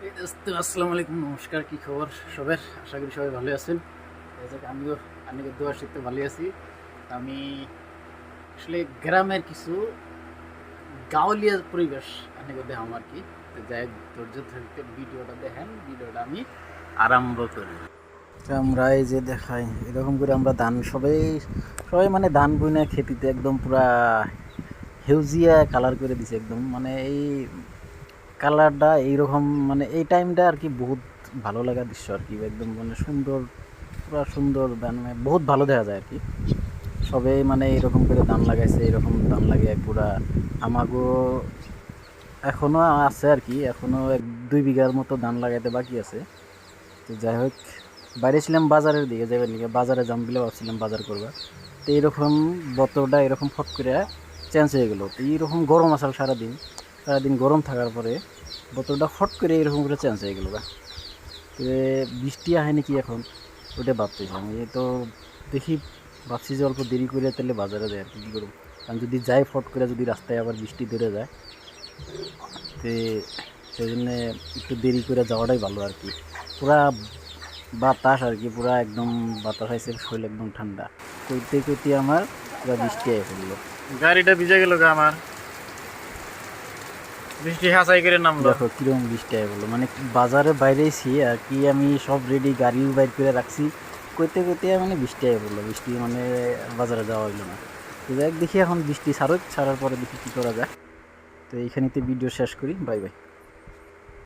আসসালামু আলাইকুম, নমস্কার। কি খবর সবার? আশা করি সবাই ভালো আছেন। আমিও অনেকের দোয়া শিখতে ভালো আছি। আমি আসলে গ্রামের কিছু গাঁওলিয়া পরিবেশ অনেকে দেখাম আর কি। তো যাই হোক, ধৈর্য থাকতে ভিডিওটা দেখেন, ভিডিওটা আমি আরম্ভ করি। তো আমরা এই যে দেখাই, এরকম করে আমরা ধান সবাই সবাই মানে ধান বুনে খেতিতে একদম পুরা হেউজিয়া কালার করে দিছে একদম। মানে এই কালারটা এইরকম, মানে এই টাইমটা আর কি বহুত ভালো লাগার দৃশ্য আর কি। একদম মানে সুন্দর, পুরা সুন্দর ধান, মানে বহুত ভালো দেখা যায় আর কি। সবে মানে এরকম করে ধান লাগাইছে, এরকম ধান লাগিয়ে পুরা আমাগো এখনো আছে আর কি। এখনো 1-2 বিঘার মতো ধান লাগাইতে বাকি আছে। তো যাই হোক, বাইরে ছিলাম বাজারের দিকে যাবার দিকে, বাজারে যাম বলে ভাবছিলাম বাজার করবা। তো এইরকম বতরটা এরকম ফট করে চেঞ্জ হয়ে গেলো। তো এইরকম গরম আসাল সারাদিন, সারাদিন গরম থাকার পরে বোতলটা ফট করে এরকম করে চেঞ্জ হয়ে গেল গা। তো বৃষ্টি আহে নাকি এখন, ওটা ভাবতেছি আমি। তো দেখি, ভাবছি যে অল্প দেরি করে তাহলে বাজারে যাই আর কি। কী করবো, কারণ যদি যাই ফট করে, যদি রাস্তায় আবার বৃষ্টি ধরে যায়, তো সেই জন্যে একটু দেরি করে যাওয়াটাই ভালো আর কি। পুরা বাতাস আর কি, পুরা একদম বাতাস আইসে, শরীর একদম ঠান্ডা। কইতে কইতে আমার পুরা বৃষ্টি আই পড়লো। গাড়িটা ভিজে গেল গা আমার, বৃষ্টি হাসাই করে নামলো। দেখো কিরকম বৃষ্টি আই পড়লো, মানে বাজারে বাইরেছি আর কি, আমি সব রেডি, গাড়িও বাইর করে রাখছি। কইতে কইতে মানে বৃষ্টি আই পড়লো। বৃষ্টি মানে বাজারে যাওয়া হইলো না। তো যাই হোক, দেখি এখন বৃষ্টি ছাড়ুক, ছাড়ার পরে দেখি কী করা যায়। তো এইখানেতে ভিডিও শেষ করি। Bye bye.